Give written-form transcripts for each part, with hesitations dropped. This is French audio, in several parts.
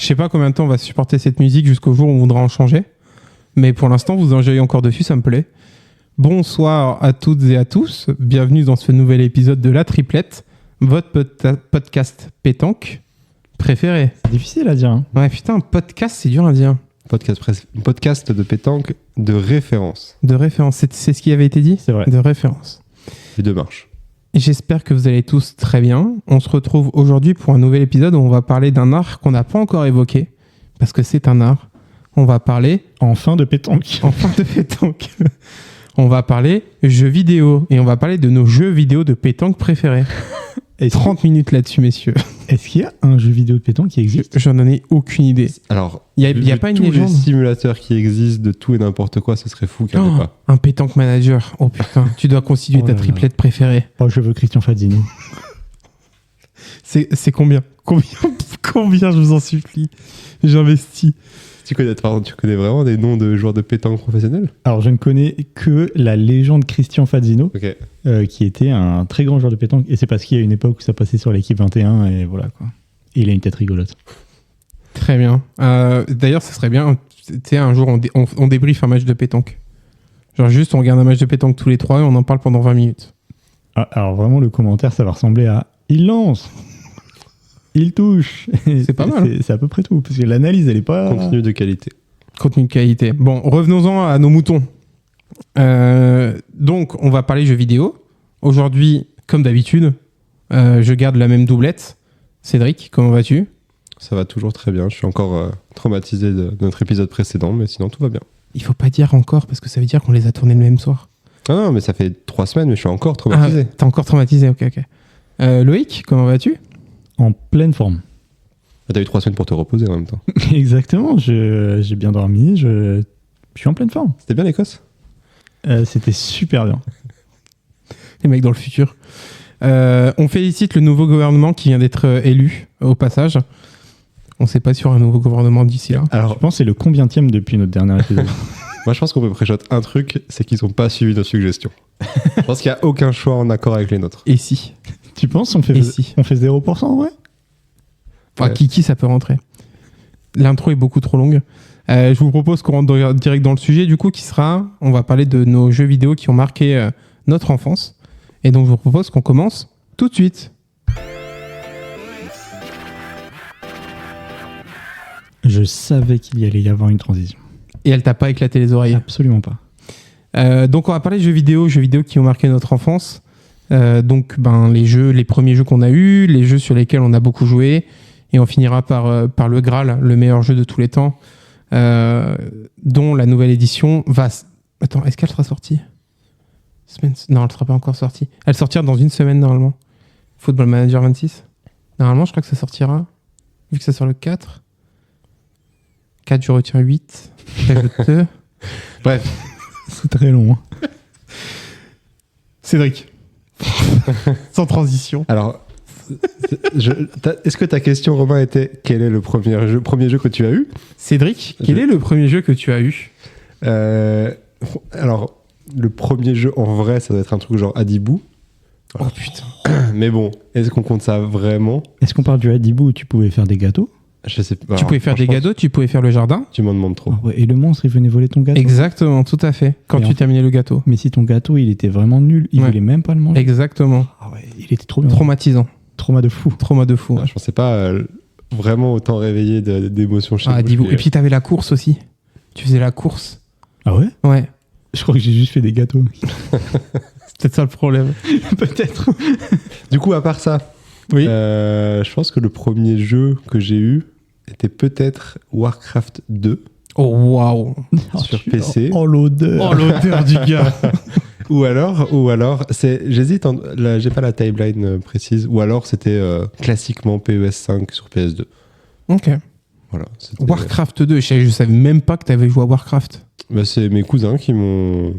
sais pas combien de temps on va supporter cette musique jusqu'au jour où on voudra en changer. Mais pour l'instant, vous enjoyez encore dessus, ça me plaît. Bonsoir à toutes et à tous. Bienvenue dans ce nouvel épisode de La Triplette, votre podcast pétanque préféré. C'est difficile à dire. Hein. Ouais, putain, podcast, c'est dur à dire. Podcast de pétanque de référence. De référence, c'est ce qui avait été dit ? C'est vrai. De référence. Les deux marches. J'espère que vous allez tous très bien. On se retrouve aujourd'hui pour un nouvel épisode où on va parler d'un art qu'on n'a pas encore évoqué, parce que c'est un art. On va parler... Enfin de pétanque. Enfin de pétanque. On va parler jeux vidéo, et on va parler de nos jeux vidéo de pétanque préférés. 30 minutes là-dessus, messieurs. Est-ce qu'il y a un jeu vidéo de pétanque qui existe ? J'en ai aucune idée. Alors, il y a pas une tous légende. les simulateurs qui existent de tout et n'importe quoi, ce serait fou qu'il n'y en ait pas. Un pétanque manager. Oh putain, tu dois constituer ta triplette préférée. Oh, je veux Christian Fazzini. C'est combien, je vous en supplie. J'investis. Tu connais vraiment des noms de joueurs de pétanque professionnels ? Alors, je ne connais que la légende Christian Fazzino, qui était un très grand joueur de pétanque. Et c'est parce qu'il y a une époque où ça passait sur l'équipe 21, et voilà quoi. Et il a une tête rigolote. Très bien. D'ailleurs, ça serait bien, tu sais, un jour, on débriefe un match de pétanque. Genre juste, on regarde un match de pétanque tous les trois et on en parle pendant 20 minutes. Ah, alors vraiment, le commentaire, ça va ressembler à « Il lance !» Il touche. C'est pas mal. C'est à peu près tout, parce que l'analyse, elle est pas... Contenu de qualité. Contenu de qualité. Bon, revenons-en à nos moutons. Donc, on va parler jeux vidéo. Aujourd'hui, comme d'habitude, je garde la même doublette. Cédric, comment vas-tu ? Ça va toujours très bien. Je suis encore traumatisé de notre épisode précédent, mais sinon, tout va bien. Il faut pas dire encore, parce que ça veut dire qu'on les a tournés le même soir. Ah non, mais ça fait 3 semaines, mais je suis encore traumatisé. Ah, t'es encore traumatisé, ok. Loïc, comment vas-tu ? En pleine forme. T'as eu 3 semaines pour te reposer en même temps. Exactement, j'ai bien dormi, je suis en pleine forme. C'était bien l'Écosse ? C'était super bien. Les mecs dans le futur. On félicite le nouveau gouvernement qui vient d'être élu, au passage. On ne sait pas sur un nouveau gouvernement d'ici là. Alors, je pense que c'est le combienième depuis notre dernier épisode. Moi, je pense qu'on peut pré-shot un truc, c'est qu'ils n'ont pas suivi nos suggestions. Je pense qu'il n'y a aucun choix en accord avec les nôtres. Et si ? Tu penses on fait 0% en vrai ? Enfin, Kiki, ça peut rentrer. L'intro est beaucoup trop longue. Je vous propose qu'on rentre direct dans le sujet, du coup, qui sera... On va parler de nos jeux vidéo qui ont marqué notre enfance. Et donc, je vous propose qu'on commence tout de suite. Je savais qu'il y allait y avoir une transition. Et elle t'a pas éclaté les oreilles ? Absolument pas. Donc, on va parler de jeux vidéo qui ont marqué notre enfance. Donc, les premiers jeux qu'on a eus, les jeux sur lesquels on a beaucoup joué. Et on finira par le Graal, le meilleur jeu de tous les temps, dont la nouvelle édition va... Attends, est-ce qu'elle sera sortie ? Non, elle ne sera pas encore sortie. Elle sortira dans une semaine, normalement. Football Manager 26. Normalement, je crois que ça sortira, vu que ça sort le 4. 4, je retiens 8. Bref. C'est très long. Hein. Cédric. Sans transition. Alors... Est-ce que ta question, Romain, était quel est le premier jeu que tu as eu ? Cédric, quel est le premier jeu que tu as eu ? Alors, le premier jeu, en vrai, ça doit être un truc genre Adibou. Oh putain. Mais bon, est-ce qu'on compte ça vraiment ? Est-ce qu'on parle du Adibou où tu pouvais faire des gâteaux ? Je sais pas. Tu pouvais faire des gâteaux, tu pouvais faire le jardin. Tu m'en demandes trop. Ah ouais, et le monstre, il venait voler ton gâteau ? Exactement, tout à fait. Quand tu terminais le gâteau. Mais si ton gâteau, il était vraiment nul, il voulait même pas le manger. Exactement. Ah ouais, il était trop bien. Traumatisant. Trauma de fou. Ouais. Je pensais pas vraiment autant réveillé d'émotions chez moi. Et puis t'avais la course aussi. Tu faisais la course. Ah ouais ? Ouais. Je crois que j'ai juste fait des gâteaux. C'est peut-être ça le problème. Peut-être. Du coup, à part ça, oui. Je pense que le premier jeu que j'ai eu était peut-être Warcraft 2. Oh waouh. Sur PC. Oh l'odeur. Oh l'odeur du gars. Ou alors, j'hésite, là, j'ai pas la timeline précise, ou alors c'était classiquement PES 5 sur PS2. Ok. Voilà, Warcraft 2, je savais même pas que t'avais joué à Warcraft. Bah, c'est mes cousins qui me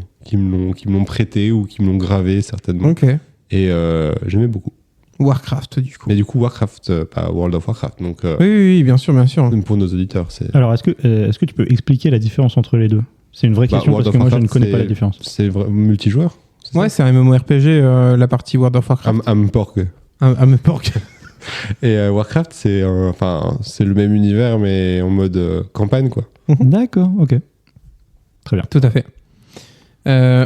l'ont prêté ou qui me l'ont gravé certainement. Ok. Et j'aimais beaucoup. Warcraft du coup. Mais du coup Warcraft, pas World of Warcraft. Donc, oui, bien sûr. Pour nos auditeurs, c'est... Alors est-ce que tu peux expliquer la différence entre les deux ? C'est une vraie question parce que moi je ne connais pas la différence. C'est multijoueur ? Ouais, c'est un MMORPG, la partie World of Warcraft. Amporg. Amporg. Et Warcraft, c'est le même univers, mais en mode campagne, quoi. D'accord, ok. Très bien. Tout à fait.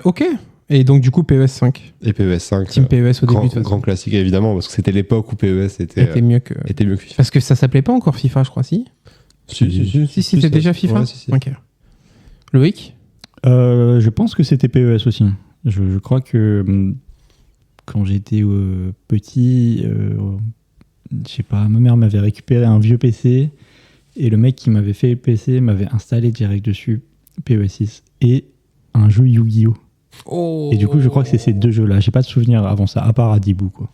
Ok. Et donc, du coup, PES 5. Et PES 5. Team PES au début. Grand classique, évidemment, parce que c'était l'époque où PES était mieux que FIFA. Parce que ça s'appelait pas encore FIFA, je crois, si. Si, c'était déjà FIFA. Ouais, si. Ok. Loïc Je pense que c'était PES aussi. Je crois que quand j'étais petit, je sais pas, ma mère m'avait récupéré un vieux PC et le mec qui m'avait fait le PC m'avait installé direct dessus PES 6 et un jeu Yu-Gi-Oh! Et du coup, je crois que c'est ces deux jeux-là. J'ai pas de souvenir avant ça, à part Adibou, quoi.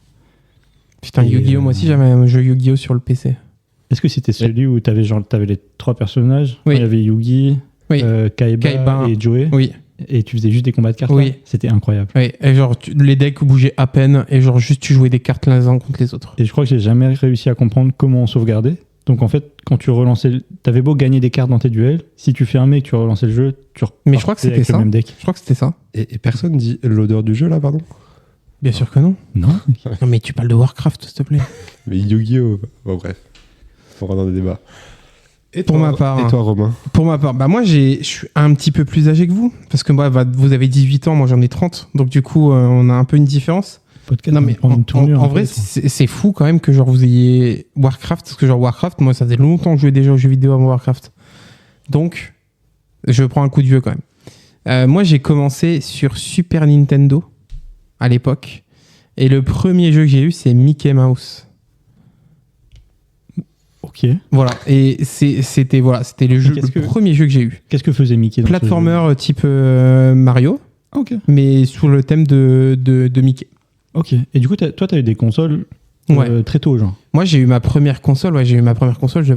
Putain, Yu-Gi-Oh! Moi aussi, j'avais un jeu Yu-Gi-Oh! Sur le PC. Est-ce que c'était celui où t'avais les 3 personnages? Oui. Il y avait Yugi, Oui. Kaiba et Joey. Oui. Et tu faisais juste des combats de cartes. Oui. C'était incroyable. Oui. Et genre, les decks bougeaient à peine et genre, juste tu jouais des cartes les uns contre les autres. Et je crois que j'ai jamais réussi à comprendre comment on sauvegardait. Donc en fait, quand tu relançais, t'avais beau gagner des cartes dans tes duels, si tu fermais et que tu relançais le jeu, tu repartais. Mais je crois que c'était ça. Le même deck. Je crois que c'était ça. Et personne dit l'odeur du jeu, là, pardon? Bien sûr que non. Non. Non, mais tu parles de Warcraft, s'il te plaît. Mais Yu-Gi-Oh! Bon, bref. On rentre dans des débats. Et Pour ma part. Et toi, Romain? Pour ma part, bah moi, je suis un petit peu plus âgé que vous. Parce que moi, vous avez 18 ans, moi j'en ai 30. Donc du coup, on a un peu une différence. Podcast, Non, mais en vrai, c'est fou quand même que genre vous ayez Warcraft. Parce que genre Warcraft, moi, ça faisait longtemps que je jouais déjà aux jeux vidéo avant Warcraft. Donc, je prends un coup de vieux quand même. Moi, j'ai commencé sur Super Nintendo à l'époque. Et le premier jeu que j'ai eu, c'est Mickey Mouse. Ok. Voilà. Et c'était le premier jeu que j'ai eu. Qu'est-ce que faisait Mickey dans Platformer type Mario. Ok. Mais sous le thème de Mickey. Ok. Et du coup, toi, t'as eu des consoles très tôt, genre? Moi, j'ai eu ma première console. Ouais, je devais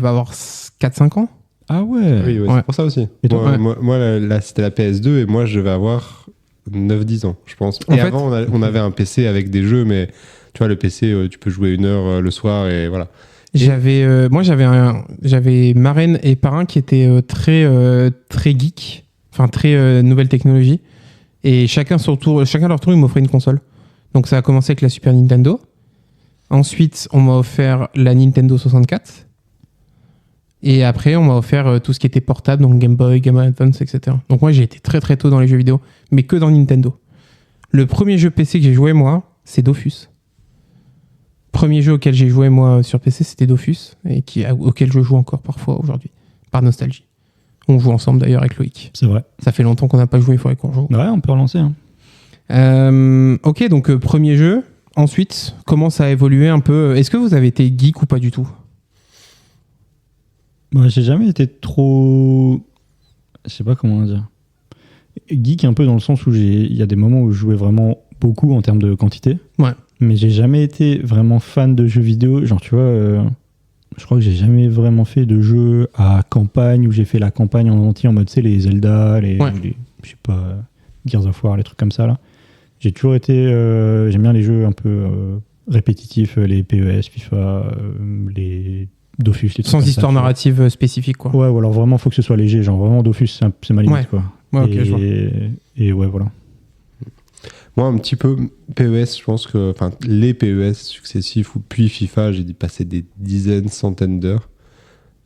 avoir 4-5 ans. Ah ouais. Oui, ouais. C'est pour ça aussi. Et toi, moi là, c'était la PS2 et moi, je devais avoir 9-10 ans, je pense. En et fait, avant, on avait un PC avec des jeux, mais tu vois, le PC, tu peux jouer 1 heure le soir et voilà. J'avais marraine et parrain qui étaient très geek, enfin très nouvelle technologie. Et chacun leur tour, ils m'offraient une console. Donc ça a commencé avec la Super Nintendo. Ensuite, on m'a offert la Nintendo 64. Et après, on m'a offert tout ce qui était portable, donc Game Boy, Game Boy Advance, etc. Donc moi, j'ai été très très tôt dans les jeux vidéo, mais que dans Nintendo. Le premier jeu PC que j'ai joué, moi, c'est Dofus. Premier jeu auquel j'ai joué, moi, sur PC, c'était Dofus, et auquel je joue encore parfois aujourd'hui, par nostalgie. On joue ensemble d'ailleurs avec Loïc. C'est vrai. Ça fait longtemps qu'on n'a pas joué, il faudrait qu'on joue. Ouais, on peut relancer. Hein. Ok, donc premier jeu. Ensuite, comment ça a évolué un peu? Est-ce que vous avez été geek ou pas du tout? Moi, j'ai jamais été trop... Je sais pas comment dire. Geek un peu dans le sens où il y a des moments où je jouais vraiment beaucoup en termes de quantité. Ouais. Mais j'ai jamais été vraiment fan de jeux vidéo. Genre, tu vois, je crois que j'ai jamais vraiment fait de jeu à campagne où j'ai fait la campagne en entier en mode, tu sais, les Zelda, les je sais pas, Gears of War, les trucs comme ça, là. J'ai toujours été... j'aime bien les jeux un peu répétitifs, les PES, FIFA, les Dofus, les trucs sans comme histoire ça, narrative spécifique, quoi. Ouais, ou alors vraiment, faut que ce soit léger. Genre, vraiment, Dofus, c'est ma limite, quoi. Ouais, ok, je vois. Et ouais, voilà. Moi, un petit peu PES, je pense que les PES successifs, ou puis FIFA, j'ai passé des dizaines, centaines d'heures.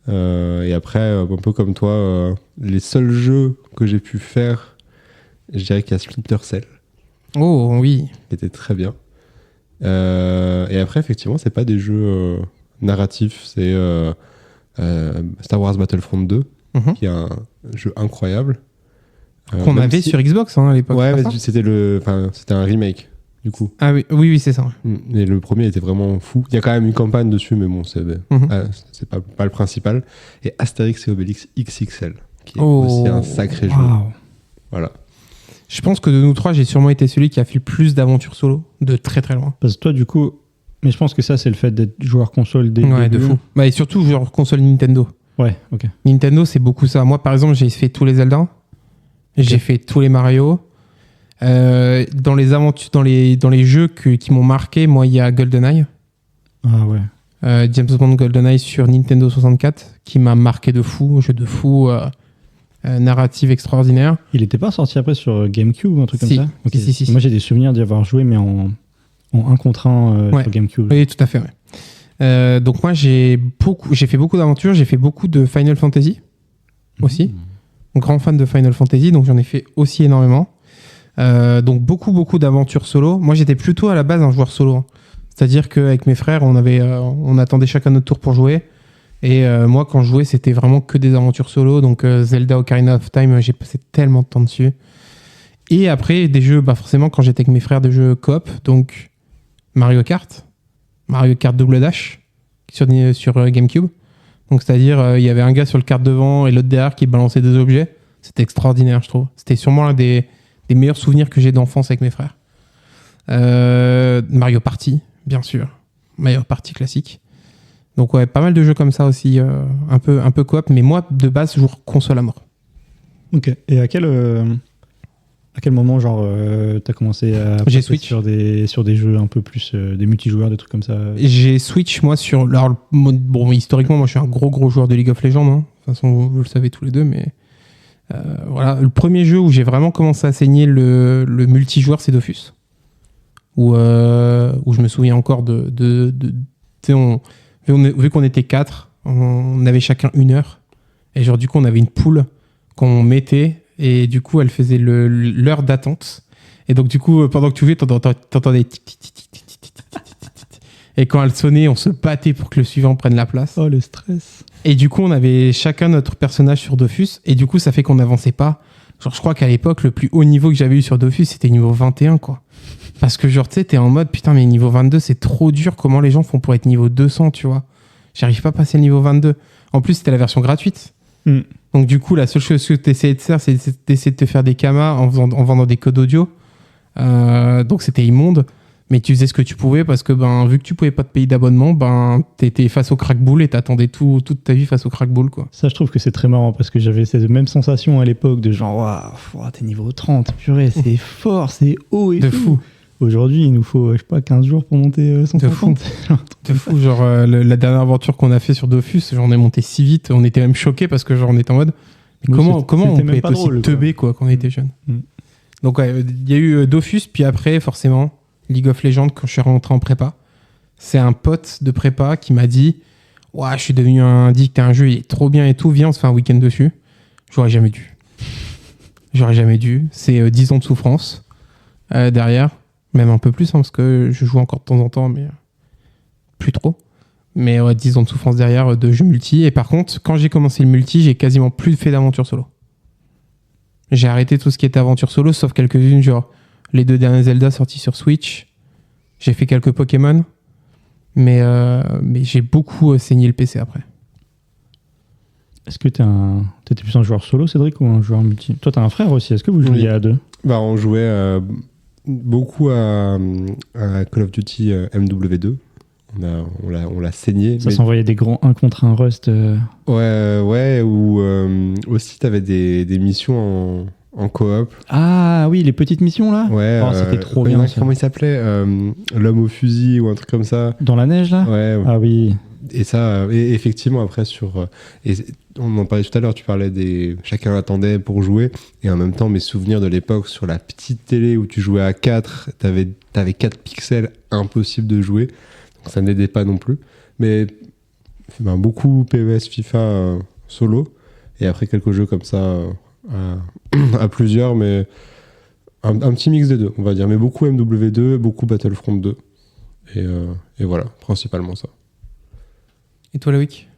Et après, un peu comme toi, les seuls jeux que j'ai pu faire, je dirais qu'il y a Splinter Cell. Oh oui. Qui était très bien. Et après, effectivement, c'est pas des jeux narratifs, c'est Star Wars Battlefront 2, qui est un jeu incroyable. Qu'on avait sur Xbox à l'époque. Ouais, mais c'était un remake, du coup. Ah oui, c'est ça. Et le premier était vraiment fou. Il y a quand même une campagne dessus, mais bon, c'est pas le principal. Et Astérix et Obélix XXL, qui est aussi un sacré jeu. Voilà. Je pense que de nous trois, j'ai sûrement été celui qui a fait le plus d'aventures solo, de très très loin. Parce que toi, du coup... Mais je pense que ça, c'est le fait d'être joueur console dès le début. De fou. Bah, et surtout joueur console Nintendo. Ouais, ok. Nintendo, c'est beaucoup ça. Moi, par exemple, j'ai fait tous les Zelda. J'ai fait tous les Mario. Dans les aventures, dans les jeux qui m'ont marqué, moi, il y a GoldenEye. Ah ouais. James Bond GoldenEye sur Nintendo 64, qui m'a marqué de fou. Jeu de fou, narrative extraordinaire. Il n'était pas sorti après sur GameCube ou un truc comme ça? Okay. Si. Moi, j'ai des souvenirs d'y avoir joué, mais en 1 contre 1 sur GameCube. Oui, tout à fait, Donc moi, j'ai fait beaucoup d'aventures, j'ai fait beaucoup de Final Fantasy aussi. Donc, grand fan de Final Fantasy, donc j'en ai fait aussi énormément. Donc beaucoup d'aventures solo. Moi, j'étais plutôt à la base un joueur solo. Hein. C'est-à-dire qu'avec mes frères, on attendait chacun notre tour pour jouer. Et moi, quand je jouais, c'était vraiment que des aventures solo. Donc Zelda Ocarina of Time, j'ai passé tellement de temps dessus. Et après, des jeux, forcément, quand j'étais avec mes frères, des jeux coop. Donc Mario Kart Double Dash sur GameCube. Donc c'est-à-dire, il y avait un gars sur le kart devant et l'autre derrière qui balançait des objets. C'était extraordinaire, je trouve. C'était sûrement l'un des meilleurs souvenirs que j'ai d'enfance avec mes frères. Mario Party, bien sûr. Mario Party classique. Donc ouais, pas mal de jeux comme ça aussi, un peu coop. Mais moi, de base, je joue console à mort. Ok. Et à quel moment, genre, t'as commencé à J'ai passer Switch. sur des jeux un peu plus, des multijoueurs, des trucs comme ça? J'ai Switch, moi, sur... Alors, bon, historiquement, moi, je suis un gros joueur de League of Legends. Hein. De toute façon, vous le savez tous les deux, mais... voilà, le premier jeu où j'ai vraiment commencé à saigner le multijoueur, c'est Dofus. Où je me souviens encore vu qu'on était 4, on avait chacun 1 heure. Et genre, du coup, on avait une poule qu'on mettait. Et du coup, elle faisait l'heure d'attente. Et donc, du coup, pendant que tu jouais, t'entendais tic, tic, tic, tic, tic, tic, tic, tic, tic. Et quand elle sonnait, on se battait pour que le suivant prenne la place. Oh, le stress. Et du coup, on avait chacun notre personnage sur Dofus. Et du coup, ça fait qu'on n'avançait pas. Genre, je crois qu'à l'époque, le plus haut niveau que j'avais eu sur Dofus, c'était niveau 21, quoi. Parce que genre, tu sais, t'es en mode, putain, mais niveau 22, c'est trop dur. Comment les gens font pour être niveau 200, tu vois? J'arrive pas à passer le niveau 22. En plus, c'était la version gratuite. Donc du coup, la seule chose que tu essayais de faire, c'est d'essayer de te faire des kamas en vendant des codes audio. Donc c'était immonde. Mais tu faisais ce que tu pouvais parce que vu que tu pouvais pas te payer d'abonnement, t'étais face au crackbull et t'attendais toute ta vie face au crackbull, quoi. Ça, je trouve que c'est très marrant parce que j'avais cette même sensation à l'époque de genre, waouh, t'es niveau 30, purée, c'est fort, c'est haut et de tout. Fou. Aujourd'hui, il nous faut, je sais pas, 15 jours pour monter 150. De fou. Genre, la dernière aventure qu'on a fait sur Dofus, j'en ai monté si vite. On était même choqués parce que genre, on était en mode, mais comment on peut être aussi teubé, quoi, quand on était jeune. Donc ouais, il y a eu Dofus, puis après, forcément, League of Legends, quand je suis rentré en prépa. C'est un pote de prépa qui m'a dit, je suis devenu un addict à un jeu, il est trop bien et tout, viens, on se fait un week-end dessus. J'aurais jamais dû. C'est 10 ans de souffrance derrière. Même un peu plus, hein, parce que je joue encore de temps en temps, mais plus trop. Mais 10 ans de souffrance derrière de jeux multi. Et par contre, quand j'ai commencé le multi, j'ai quasiment plus fait d'aventure solo. J'ai arrêté tout ce qui était aventure solo, sauf quelques-unes, genre les 2 derniers Zelda sortis sur Switch. J'ai fait quelques Pokémon. Mais j'ai beaucoup saigné le PC après. Est-ce que t'étais plus un joueur solo, Cédric, ou un joueur multi? Toi, t'as un frère aussi. Est-ce que vous jouiez à 2? On jouait... beaucoup à Call of Duty MW2. On l'a saigné. Ça s'envoyait des grands 1 contre 1 Rust. Ouais, ou aussi t'avais des missions en coop. Ah oui, les petites missions là. Ouais. C'était trop bien. Comment il s'appelait l'homme au fusil ou un truc comme ça. Dans la neige là. Ouais. Ah oui. Et ça, et effectivement, après, on en parlait tout à l'heure, tu parlais chacun attendait pour jouer, et en même temps, mes souvenirs de l'époque sur la petite télé où tu jouais à 4, t'avais 4 pixels, impossible de jouer, donc ça n'aidait pas non plus. Mais beaucoup PES, FIFA solo, et après quelques jeux comme ça à plusieurs, mais un petit mix des deux, on va dire. Mais beaucoup MW2, beaucoup Battlefront 2, et voilà, principalement ça. Et toi, Loïc?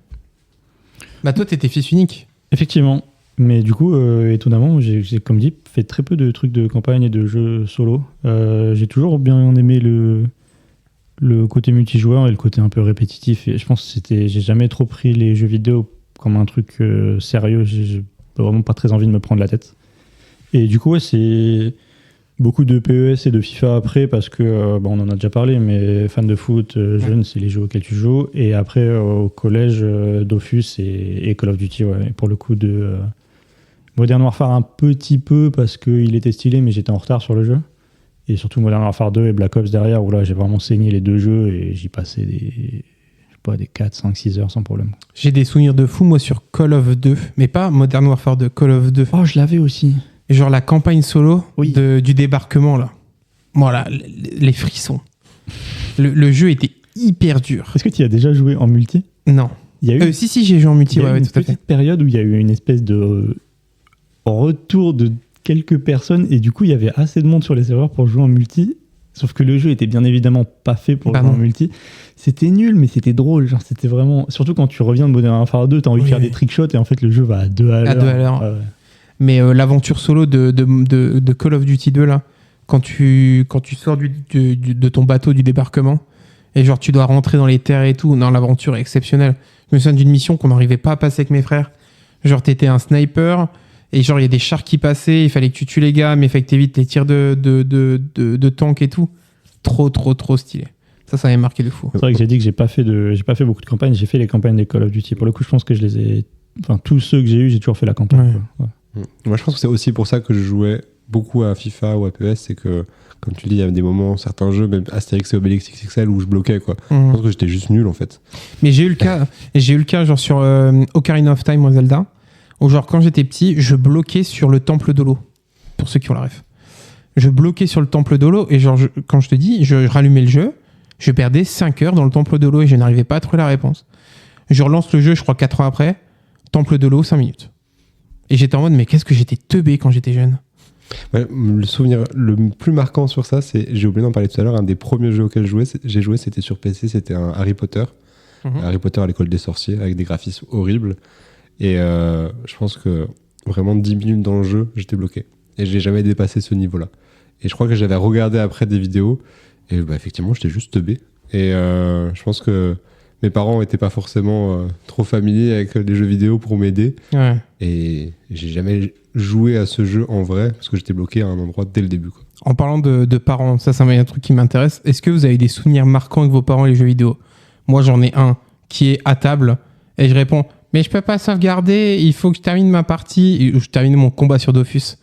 Toi, t'étais fils unique. Effectivement. Mais du coup, étonnamment, j'ai, comme dit, fait très peu de trucs de campagne et de jeux solo. J'ai toujours bien aimé le côté multijoueur et le côté un peu répétitif. Et je pense que j'ai jamais trop pris les jeux vidéo comme un truc sérieux. J'ai vraiment pas très envie de me prendre la tête. Et du coup, c'est beaucoup de PES et de FIFA après, parce que on en a déjà parlé, mais fan de foot, jeune, c'est les jeux auxquels tu joues. Et après, au collège, Dofus et Call of Duty, ouais. Pour le coup de Modern Warfare un petit peu, parce qu'il était stylé, mais j'étais en retard sur le jeu. Et surtout Modern Warfare 2 et Black Ops derrière, où là, j'ai vraiment saigné les 2 jeux et j'y passais des 4, 5, 6 heures sans problème. J'ai des souvenirs de fou, moi, sur Call of 2, mais pas Modern Warfare 2, Call of 2. Oh, je l'avais aussi. Genre la campagne solo oui. du débarquement, là. Voilà, les frissons. Le jeu était hyper dur. Est-ce que tu y as déjà joué en multi? Non. Il y a eu, Si, j'ai joué en multi, il y a eu ouais, une tout à fait. petite période où il y a eu une espèce de retour de quelques personnes et du coup, il y avait assez de monde sur les serveurs pour jouer en multi. Sauf que le jeu était bien évidemment pas fait pour jouer en multi. C'était nul, mais c'était drôle. Genre, c'était vraiment... Surtout quand tu reviens de Modern Warfare 2, t'as envie de faire des trickshots et en fait, le jeu va à 2 à l'heure. À 2 à l'heure. Ouais. Mais l'aventure solo de Call of Duty 2, là, quand tu sors de ton bateau du débarquement et genre tu dois rentrer dans les terres et tout, non, l'aventure est exceptionnelle. Je me souviens d'une mission qu'on n'arrivait pas à passer avec mes frères. Genre, t'étais un sniper et genre, il y a des chars qui passaient, il fallait que tu tues les gars, mais il fallait que t'évites les tirs de tank et tout. Trop stylé. Ça m'avait marqué de fou. C'est vrai que j'ai dit que j'ai pas fait beaucoup de campagnes. J'ai fait les campagnes des Call of Duty. Pour le coup, je pense que je les ai... Enfin, tous ceux que j'ai eu, j'ai toujours fait la campagne. Ouais. Quoi. Ouais. Moi, je pense que c'est aussi pour ça que je jouais beaucoup à FIFA ou à PES, c'est que, comme tu dis, il y avait des moments, certains jeux, même Astérix et Obélix XXL, où je bloquais, quoi. Je pense que j'étais juste nul, en fait. Mais j'ai eu le cas genre sur Ocarina of Time ou Zelda, où genre quand j'étais petit, je bloquais sur le temple d'Holo, pour ceux qui ont la ref. Je bloquais sur le temple d'Holo, et genre, quand je te dis, je rallumais le jeu, je perdais 5 heures dans le temple d'Holo, et je n'arrivais pas à trouver la réponse. Je relance le jeu, je crois 4 ans après, temple d'Holo, 5 minutes. Et j'étais en mode, mais qu'est-ce que j'étais teubé quand j'étais jeune. Ouais, le souvenir le plus marquant sur ça, c'est, j'ai oublié d'en parler tout à l'heure, un des premiers jeux auxquels j'ai joué, c'était sur PC, c'était un Harry Potter. Harry Potter à l'école des sorciers, avec des graphismes horribles. Et je pense que vraiment 10 minutes dans le jeu, j'étais bloqué. Et j'ai jamais dépassé ce niveau-là. Et je crois que j'avais regardé après des vidéos, et bah, effectivement, j'étais juste teubé. Et je pense que mes parents n'étaient pas forcément trop familiers avec les jeux vidéo pour m'aider. Ouais. Et j'ai jamais joué à ce jeu en vrai, parce que j'étais bloqué à un endroit dès le début, quoi. En parlant de parents, ça c'est un truc qui m'intéresse. Est-ce que vous avez des souvenirs marquants avec vos parents et les jeux vidéo? Moi, j'en ai un qui est à table, et je réponds, mais je peux pas sauvegarder, il faut que je termine ma partie, ou je termine mon combat sur Dofus.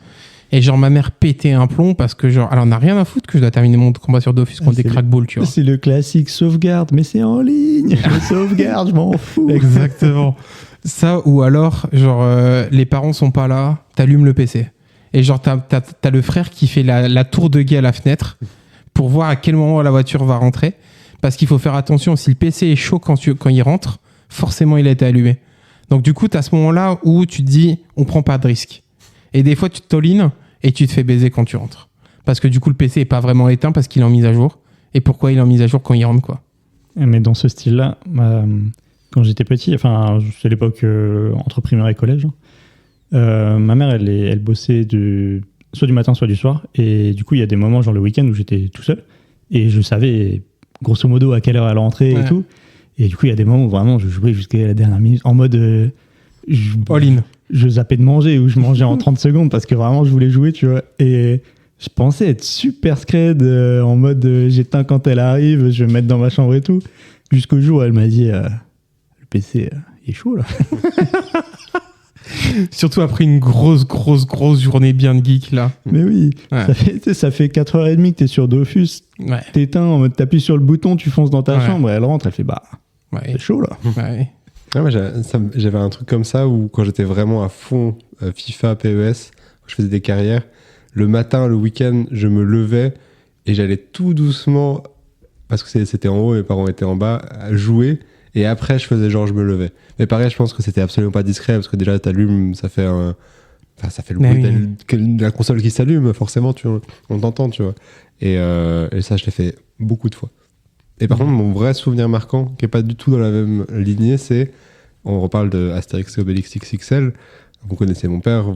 Et genre, ma mère pétait un plomb parce que genre, elle en a rien à foutre que je dois terminer mon combat sur Dofus contre des crackballs, tu vois. C'est le classique sauvegarde, mais c'est en ligne. Sauvegarde, je m'en fous. Exactement. Ça, ou alors, genre, les parents sont pas là, t'allumes le PC. Et genre, t'as le frère qui fait la tour de guet à la fenêtre pour voir à quel moment la voiture va rentrer. Parce qu'il faut faire attention, si le PC est chaud quand il rentre, forcément il a été allumé. Donc du coup, t'as ce moment-là où tu te dis, on prend pas de risque. Et des fois, tu te tolines et tu te fais baiser quand tu rentres. Parce que du coup, le PC est pas vraiment éteint parce qu'il est en mise à jour. Et pourquoi il est en mise à jour quand il rentre, quoi. Mais dans ce style-là, quand j'étais petit, enfin, c'est l'époque entre primaire et collège, ma mère, elle bossait soit du matin, soit du soir. Et du coup, il y a des moments, genre le week-end, où j'étais tout seul. Et je savais, grosso modo, à quelle heure elle rentrait et tout. Et du coup, il y a des moments où vraiment, je jouais jusqu'à la dernière minute en mode... all-in. Je zappais de manger ou je mangeais en 30 secondes parce que vraiment, je voulais jouer, tu vois. Et je pensais être super scred en mode j'éteins quand elle arrive, je vais me mettre dans ma chambre et tout. Jusqu'au jour où elle m'a dit le PC, il est chaud, là. Surtout après une grosse journée bien de geek, là. Mais oui, Ouais. ça fait 4h30 que t'es sur Dofus, Ouais. t'éteins, en mode t'appuies sur le bouton, tu fonces dans ta chambre, et elle rentre, elle fait Ouais. c'est chaud, là. Ouais. Ouais, moi, j'avais un truc comme ça où quand j'étais vraiment à fond FIFA, PES, je faisais des carrières, le matin, le week-end, je me levais et j'allais tout doucement, parce que c'était en haut, mes parents étaient en bas, à jouer. Et après, je faisais genre, je me levais. Mais pareil, je pense que c'était absolument pas discret, parce que déjà, t'allumes, ça fait le bruit de la console qui s'allume, forcément, on t'entend, tu vois. Et ça, je l'ai fait beaucoup de fois. Et par contre, mon vrai souvenir marquant, qui est pas du tout dans la même lignée, c'est, on reparle de Astérix et Obélix XXL. Vous connaissez mon père,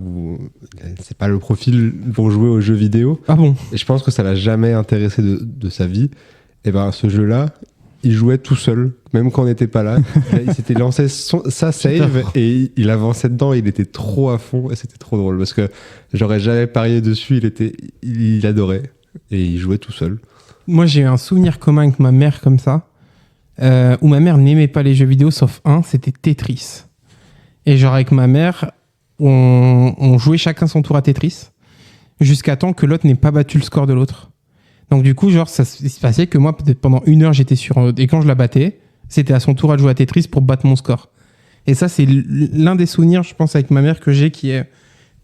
c'est pas le profil pour jouer aux jeux vidéo. Ah bon? Et je pense que ça l'a jamais intéressé de sa vie. Et ben, ce jeu-là, il jouait tout seul, même quand on n'était pas là. Il s'était lancé sa save et il avançait dedans. Il était trop à fond et c'était trop drôle parce que j'aurais jamais parié dessus. Il adorait et il jouait tout seul. Moi, j'ai eu un souvenir commun avec ma mère comme ça, où ma mère n'aimait pas les jeux vidéo sauf un, c'était Tetris. Et genre avec ma mère, on jouait chacun son tour à Tetris jusqu'à temps que l'autre n'ait pas battu le score de l'autre. Donc du coup, genre, ça se passait que moi, peut-être pendant 1 heure, j'étais sur... Et quand je la battais, c'était à son tour à jouer à Tetris pour battre mon score. Et ça, c'est l'un des souvenirs, je pense, avec ma mère que j'ai, qui est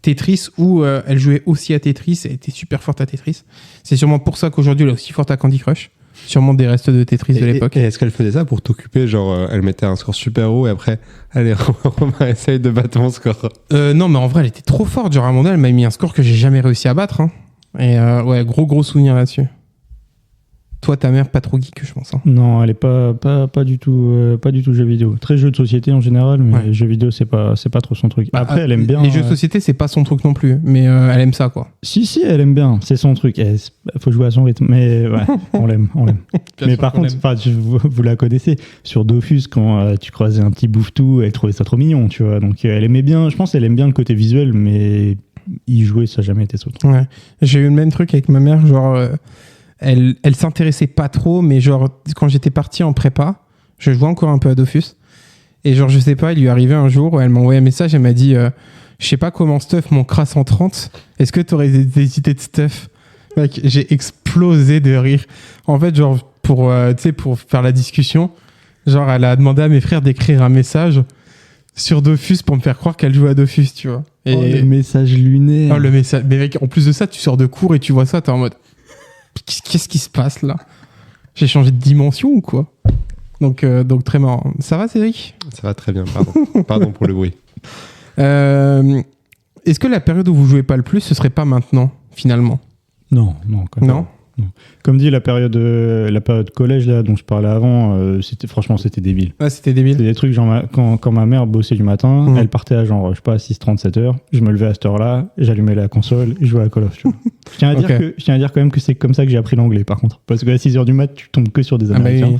Tetris, où elle jouait aussi à Tetris, elle était super forte à Tetris. C'est sûrement pour ça qu'aujourd'hui, elle est aussi forte à Candy Crush. Sûrement des restes de Tetris de l'époque. Et est-ce qu'elle faisait ça pour t'occuper, genre elle mettait un score super haut et après, allez, Romain essaye de battre mon score. Non, mais en vrai, elle était trop forte. Genre, à un moment donné, elle m'a mis un score que j'ai jamais réussi à battre. Hein. Et ouais, gros souvenir là-dessus. Toi, ta mère, pas trop geek, je pense. Hein. Non, elle est pas du tout jeux vidéo. Très jeux de société en général, mais Ouais. jeux vidéo, c'est pas trop son truc. Après, elle aime bien. Les jeux de société, c'est pas son truc non plus. Mais elle aime ça, quoi. Si, elle aime bien. C'est son truc. Il faut jouer à son rythme. Mais ouais, on l'aime. Mais par contre, vous la connaissez. Sur Dofus, quand tu croisais un petit bouffe-tout, elle trouvait ça trop mignon, tu vois. Donc, elle aimait bien. Je pense qu'elle aime bien le côté visuel, mais y jouer, ça n'a jamais été son truc. Ouais. J'ai eu le même truc avec ma mère, genre, elle s'intéressait pas trop, mais genre, quand j'étais parti en prépa, je jouais encore un peu à Dofus, et genre, je sais pas, il lui est arrivé un jour où elle m'a envoyé un message, elle m'a dit, je sais pas comment stuff mon CRA 130, est-ce que t'aurais des idées de stuff? Mec, j'ai explosé de rire. En fait, genre, pour faire la discussion, genre, elle a demandé à mes frères d'écrire un message sur Dofus pour me faire croire qu'elle jouait à Dofus, tu vois. Et le message lunaire. Oh, le message. Mais mec, en plus de ça, tu sors de cours et tu vois ça, t'es en mode qu'est-ce qui se passe là? J'ai changé de dimension ou quoi? Donc très marrant. Ça va, Cédric? Ça va très bien, pardon. Pardon pour le bruit. Est-ce que la période où vous jouez pas le plus, ce serait pas maintenant, finalement? Non, quand même. Non? Comme dit, la période collège là, dont je parlais avant, franchement, c'était débile. Ouais, c'était débile. C'était des trucs, genre, quand ma mère bossait du matin, elle partait à genre, je sais pas, 6h30, 7h. Je me levais à cette heure-là, j'allumais la console et je jouais à Call of, tu vois. Je tiens à dire quand même que c'est comme ça que j'ai appris l'anglais, par contre. Parce qu'à 6h du mat, tu tombes que sur des Américains. Bah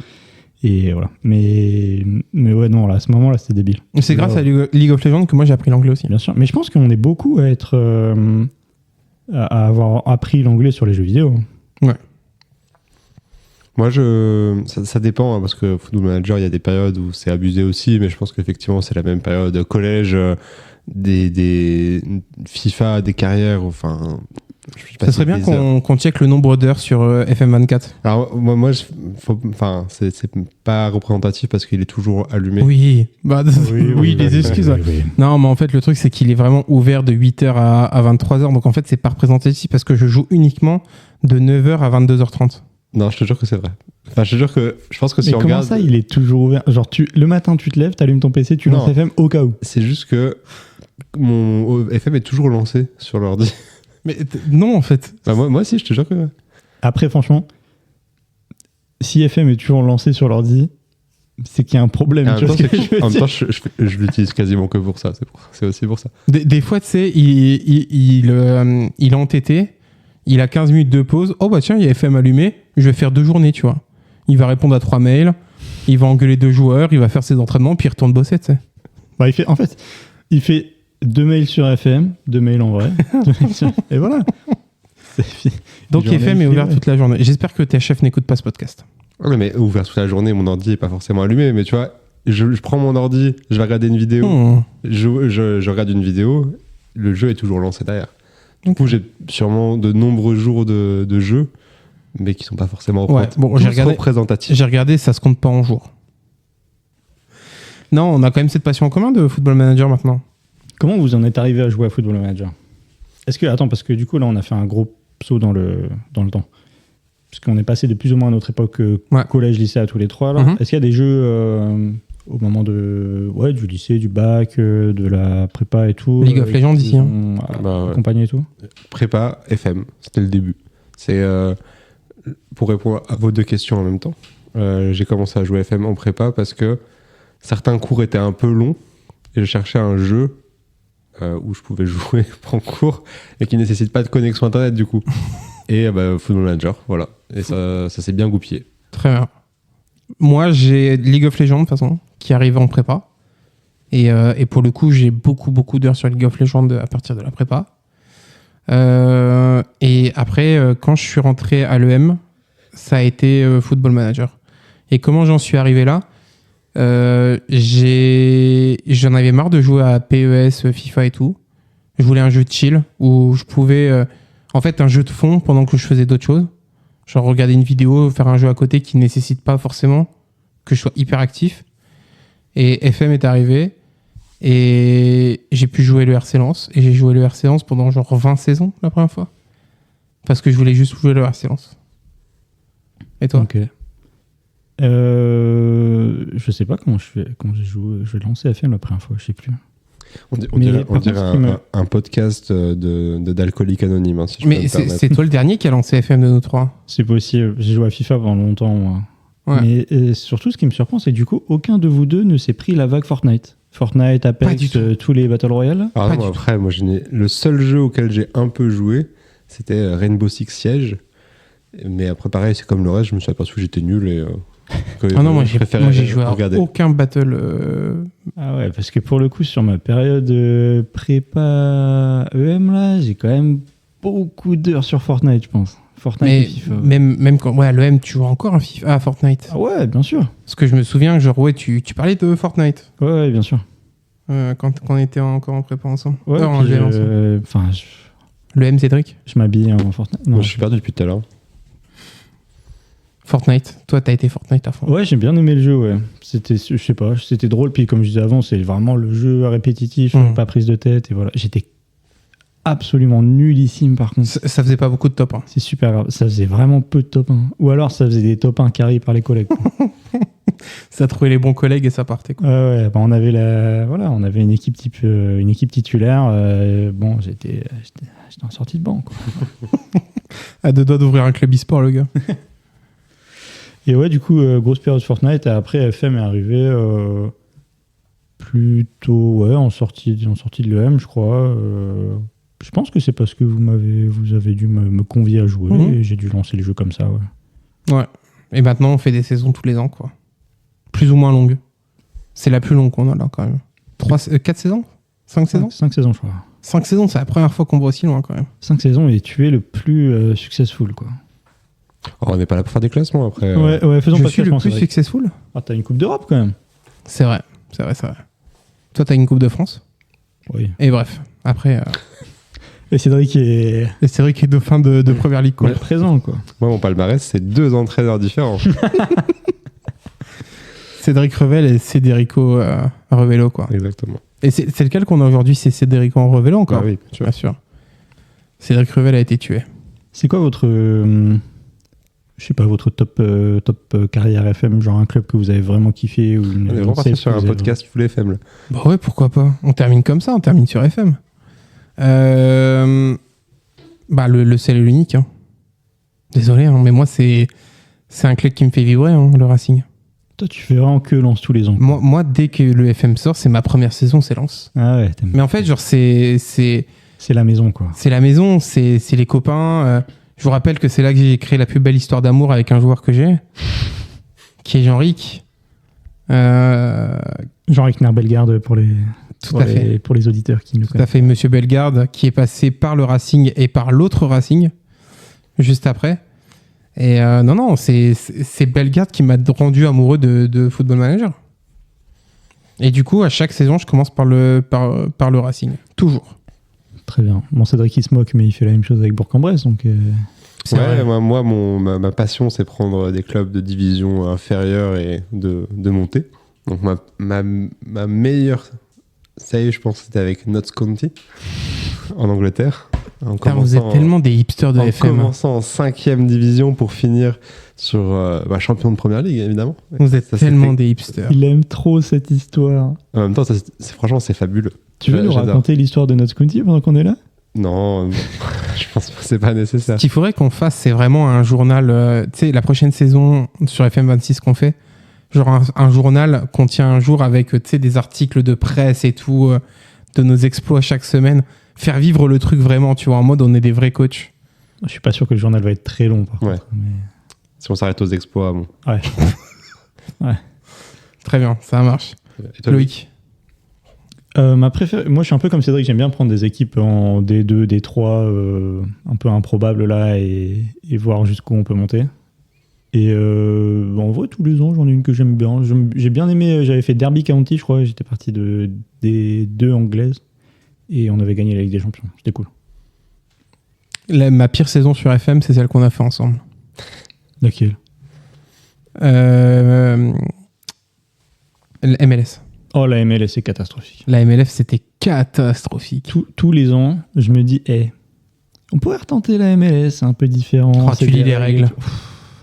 oui. Et voilà. Mais ouais, non, là, à ce moment-là, c'était débile. C'est grâce à League of Legends que moi j'ai appris l'anglais aussi. Bien sûr. Mais je pense qu'on est beaucoup à être. À avoir appris l'anglais sur les jeux vidéo. Ouais. Moi, ça dépend, hein, parce que Football Manager, il y a des périodes où c'est abusé aussi, mais je pense qu'effectivement, c'est la même période. Collège, des FIFA, des carrières, enfin... Ça serait bien qu'on check le nombre d'heures sur FM24. Alors, moi c'est pas représentatif parce qu'il est toujours allumé. Oui, les excuses. Oui. Non, mais en fait, le truc, c'est qu'il est vraiment ouvert de 8h à 23h. Donc, en fait, c'est pas représentatif parce que je joue uniquement de 9h à 22h30. Non, je te jure que c'est vrai. Enfin, je te jure que je pense que si mais on comment regarde... ça, il est toujours ouvert? Genre, le matin, tu te lèves, t'allumes ton PC, tu lances FM au cas où. C'est juste que mon FM est toujours lancé sur l'ordi. Mais non, en fait. Bah, moi aussi, je te jure que... Après, franchement, si FM est toujours lancé sur l'ordi, c'est qu'il y a un problème. En même temps, je l'utilise quasiment que pour ça. C'est aussi pour ça. Des fois, tu sais, il est entêté, il a 15 minutes de pause. Oh bah tiens, il y a FM allumé, je vais faire 2 journées, tu vois. Il va répondre à 3 mails, il va engueuler 2 joueurs, il va faire ses entraînements, puis il retourne bosser, tu sais. Bah, il fait 2 mails sur FM, 2 mails en vrai. Et voilà. Donc FM est ouvert toute la journée. J'espère que tes chefs n'écoutent pas ce podcast. Ouais, mais ouvert toute la journée, mon ordi n'est pas forcément allumé. Mais tu vois, je prends mon ordi, je vais regarder une vidéo. Je regarde une vidéo, le jeu est toujours lancé derrière. Du coup, j'ai sûrement de nombreux jours de jeu, mais qui sont pas forcément représentatifs. J'ai regardé, ça se compte pas en jours. Non, on a quand même cette passion en commun de Football Manager maintenant. Comment vous en êtes arrivé à jouer à Football Manager? Attends, parce que du coup, là, on a fait un gros saut dans le temps. Parce qu'on est passé de plus ou moins à notre époque collège, lycée à tous les trois. Là. Mm-hmm. Est-ce qu'il y a des jeux au moment du lycée, du bac, de la prépa et tout? League of Legends ici. Accompagné et tout? Prépa, FM, c'était le début. C'est pour répondre à vos 2 questions en même temps. J'ai commencé à jouer FM en prépa parce que certains cours étaient un peu longs et je cherchais un jeu où je pouvais jouer en cours et qui ne nécessite pas de connexion internet du coup. Et Football Manager, voilà. Et ça s'est bien goupillé. Très bien. Moi, j'ai League of Legends, de toute façon, qui arrive en prépa. Et pour le coup, j'ai beaucoup d'heures sur League of Legends à partir de la prépa. Et après, quand je suis rentré à l'EM, ça a été Football Manager. Et comment j'en suis arrivé là? J'en avais marre de jouer à PES, FIFA et tout. Je voulais un jeu de chill où je pouvais... en fait, un jeu de fond pendant que je faisais d'autres choses. Genre regarder une vidéo, faire un jeu à côté qui ne nécessite pas forcément que je sois hyper actif. Et FM est arrivé. Et j'ai pu jouer le RC Lens. Et j'ai joué le RC Lens pendant genre 20 saisons la première fois. Parce que je voulais juste jouer le RC Lens. Et toi? Ok. Je sais pas comment j'ai joué. Je vais lancer FM la première fois, je sais plus. On Mais dirait, par contre, un podcast d'alcoolique anonyme, hein, si je peux Mais me permettre. c'est toi le dernier qui a lancé FM de nous trois. C'est possible. J'ai joué à FIFA pendant longtemps, moi. Ouais. Mais surtout, ce qui me surprend, c'est que du coup, aucun de vous deux ne s'est pris la vague Fortnite. Fortnite, Pas du Apex, tout. tous les Battle Royale. Alors Pas non, du après, moi, le seul jeu auquel j'ai un peu joué, c'était Rainbow Six Siege. Mais après, pareil, c'est comme le reste, je me suis aperçu que j'étais nul et Ah non, moi j'ai joué à regarder. aucun battle. Ah ouais, parce que pour le coup, sur ma période prépa EM, là, j'ai quand même beaucoup d'heures sur Fortnite, je pense. Fortnite et Mais FIFA. même quand. Ouais, à l'EM, tu joues encore à FIFA, à Fortnite. Ah ouais, bien sûr. Parce que je me souviens que, genre, ouais, tu parlais de Fortnite Ouais, bien sûr. quand on était encore en prépa ensemble. Ouais, En puis GL ensemble. enfin, L'EM, Cédric? je m'habille en Fortnite. Moi, je suis perdu depuis tout à l'heure. Fortnite. Toi, t'as été Fortnite à fond. Ouais, j'ai bien aimé le jeu, ouais. C'était, je sais pas, c'était drôle. Puis comme je disais avant, c'est vraiment le jeu répétitif, pas prise de tête, et voilà. J'étais absolument nullissime, par contre. Ça faisait pas beaucoup de top. Hein. C'est super grave. Ça faisait vraiment peu de top 1. Ou alors, ça faisait des top 1 carrés par les collègues. Quoi. Ça trouvait les bons collègues et ça partait. Quoi. Ouais, bah, on avait une équipe une équipe titulaire. Bon, j'étais en sortie de banc, quoi. À deux doigts d'ouvrir un club e-sport, le gars. Et ouais, du coup, grosse période Fortnite. Et après, FM est arrivé plutôt en sortie de l'EM, je crois. Je pense que c'est parce que vous avez dû me convier à jouer et j'ai dû lancer les jeux comme ça. Ouais. Ouais. Et maintenant, on fait des saisons tous les ans, quoi. Plus ou moins longues. C'est la plus longue qu'on a là, quand même. 4 saisons 5 saisons 5 saisons, je crois. 5 saisons, c'est la première fois qu'on va aussi loin, quand même. 5 saisons et tu es le plus successful, quoi. Oh, on n'est pas là pour faire des classements après. Ouais, faisons Je pas de suis le classement, plus Cédric. successful. Ah, t'as une Coupe d'Europe, quand même. C'est vrai. Toi, t'as une Coupe de France. Oui. Et bref, après, Et Cédric est c'est vrai qu'il est dauphin de Première Ligue, quoi. présent, quoi. Moi, mon palmarès, c'est 2 entraîneurs différents. Cédric Revel et Cédrico Revello, quoi. Exactement. Et c'est lequel qu'on a aujourd'hui? C'est Cédrico Revello encore? Ah oui, bien sûr. Bien sûr. Cédric Revel a été tué. C'est quoi votre... je sais pas, votre top carrière FM, genre un club que vous avez vraiment kiffé ou une On est vraiment parti sur un podcast full FM. Là. Bah ouais, pourquoi pas. On termine comme ça, on termine sur FM. Bah le seul et l'unique. Hein. Désolé, hein, mais moi c'est un club qui me fait vibrer, hein, le Racing. Toi, tu fais vraiment que Lens tous les ans. Moi, dès que le FM sort, c'est ma première saison, c'est Lens. Ah ouais, t'aimes. Mais en fait, genre c'est C'est la maison, quoi. c'est la maison, c'est les copains. Je vous rappelle que c'est là que j'ai créé la plus belle histoire d'amour avec un joueur que j'ai, qui est Jean-Ric. Jean-Ric Bellegarde pour les... Tout à fait. Pour les auditeurs qui nous Tout à fait, Monsieur Bellegarde, qui est passé par le Racing et par l'autre Racing, juste après. Et non, c'est Bellegarde qui m'a rendu amoureux de Football Manager. Et du coup, à chaque saison, je commence par le Racing. Toujours. Très bien. Bon, Cédric, il se moque, mais il fait la même chose avec Bourg-en-Bresse, donc... C'est vrai. moi, ma passion, c'est prendre des clubs de division inférieure et de monter. Donc, ma meilleure save, je pense, c'était avec Notts County, en Angleterre. Putain, vous êtes tellement des hipsters de en FM. commençant en 5e division pour finir sur champion de Première Ligue, évidemment. Vous êtes Ça, tellement c'était- des hipsters. Il aime trop cette histoire. En même temps, franchement, c'est fabuleux. Tu veux nous J'adore. raconter l'histoire de Notts County pendant qu'on est là? Non, je pense pas que c'est pas nécessaire. Ce qu'il faudrait qu'on fasse, c'est vraiment un journal. Tu sais, la prochaine saison sur FM26 qu'on fait, genre un journal qu'on tient un jour avec des articles de presse et tout, de nos exploits chaque semaine. Faire vivre le truc vraiment, tu vois, en mode on est des vrais coachs. Je suis pas sûr que le journal va être très long, par Ouais. contre. Mais... Si on s'arrête aux exploits, bon. Ouais. Très bien, ça marche. Et toi, Loïc? Ma préférée, moi je suis un peu comme Cédric, j'aime bien prendre des équipes en D2, D3, un peu improbables là, et voir jusqu'où on peut monter. Et en vrai, tous les ans, j'en ai une que j'aime bien. J'ai bien aimé, j'avais fait Derby County, je crois, j'étais parti de D2 anglaise, et on avait gagné la Ligue des Champions, c'était cool. Ma pire saison sur FM, c'est celle qu'on a fait ensemble. Laquelle? MLS. Oh, la MLS, c'est catastrophique. La MLF, c'était catastrophique. Tous les ans, je me dis, on pourrait retenter la MLS, c'est un peu différent. Oh, tu c'est lis des les règles.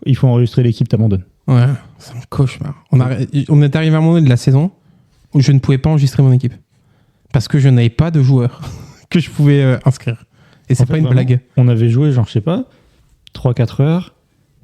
il faut enregistrer l'équipe, t'abandonnes. Ouais, c'est un cauchemar. On est arrivé à un moment donné de la saison où je ne pouvais pas enregistrer mon équipe. Parce que je n'avais pas de joueurs que je pouvais inscrire. Et c'est En fait, pas une vraiment, blague. On avait joué, genre, je sais pas, 3-4 heures.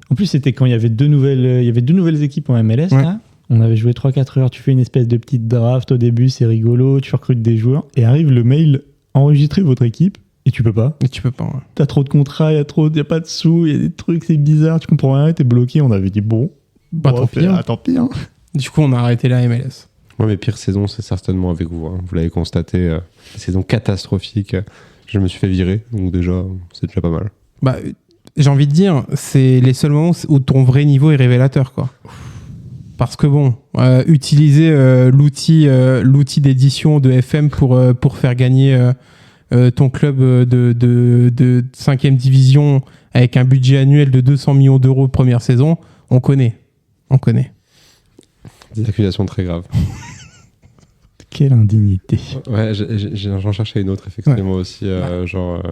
En plus, c'était quand il y avait deux nouvelles équipes en MLS, Ouais. là. On avait joué 3-4 heures. Tu fais une espèce de petite draft au début, c'est rigolo. Tu recrutes des joueurs. Et arrive le mail, enregistrer votre équipe. Et tu peux pas. Mais tu peux pas. Ouais. T'as trop de contrats, y a pas de sous, il y a des trucs, c'est bizarre, tu comprends rien, t'es bloqué. On avait dit bon. Bah, tant pis, hein. Tant pis. Hein. Du coup, on a arrêté la MLS. Moi, mes pires saisons, c'est certainement avec vous. Hein. Vous l'avez constaté, des saisons catastrophiques. Je me suis fait virer, donc déjà, c'est déjà pas mal. Bah, j'ai envie de dire, c'est les seuls moments où ton vrai niveau est révélateur, quoi. Parce que bon, utiliser l'outil d'édition de FM pour faire gagner ton club de 5e division avec un budget annuel de 200 millions d'euros première saison, on connaît. Des accusations très graves. Quelle indignité. Ouais, j'en cherchais une autre, effectivement, aussi. Genre,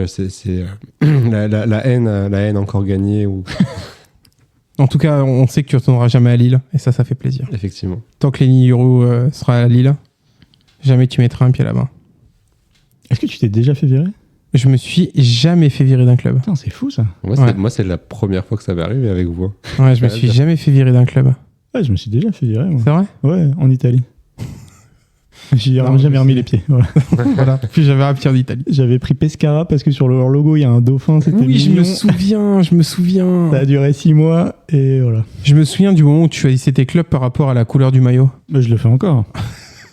c'est la haine encore gagnée. Ou... En tout cas, on sait que tu ne retourneras jamais à Lille, et ça fait plaisir. Effectivement. Tant que Lenny Hiro sera à Lille, jamais tu mettras un pied là-bas. Est-ce que tu t'es déjà fait virer? Je me suis jamais fait virer d'un club. Putain, c'est fou ça. Moi, c'est la première fois que ça m'est arrivé avec vous. Hein. Ouais, je me suis jamais fait virer d'un club. Ouais, je me suis déjà fait virer. Moi. C'est vrai? Ouais, en Italie. J'y ai Non, jamais remis les pieds. Voilà. Voilà. Puis j'avais un pied en Italie. J'avais pris Pescara parce que sur leur logo il y a un dauphin. C'était Oui, mignon. je me souviens. Ça a duré 6 mois et voilà. Je me souviens du moment où tu choisissais tes clubs par rapport à la couleur du maillot. Bah, je le fais encore.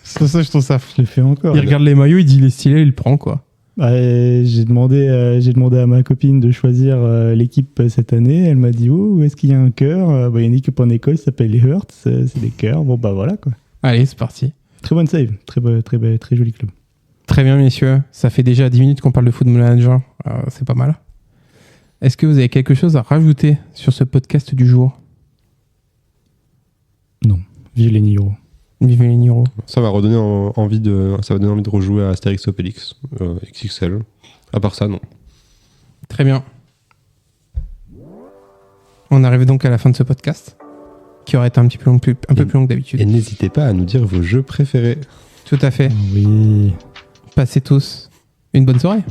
C'est ça, je trouve ça fou. Je le fais encore. Il regarde les maillots, il dit il est stylé, il le prend, quoi. Bah, j'ai demandé à ma copine de choisir l'équipe cette année. Elle m'a dit où est-ce qu'il y a un cœur? Il y a une équipe en Écosse qui s'appelle les Hearts. C'est des cœurs. Bon, bah voilà quoi. Allez, c'est parti. Très bonne save. Très joli club. Très bien, messieurs. Ça fait déjà 10 minutes qu'on parle de Football Manager. C'est pas mal. Est-ce que vous avez quelque chose à rajouter sur ce podcast du jour? Non. Vive les Niro. Vive les Niro. Ça m'a redonné envie de rejouer à Astérix Obélix XXL. À part ça, non. Très bien. On arrive donc à la fin de ce podcast, qui aurait été un peu plus long que d'habitude. Et n'hésitez pas à nous dire vos jeux préférés. Tout à fait. Oui. Passez tous une bonne soirée.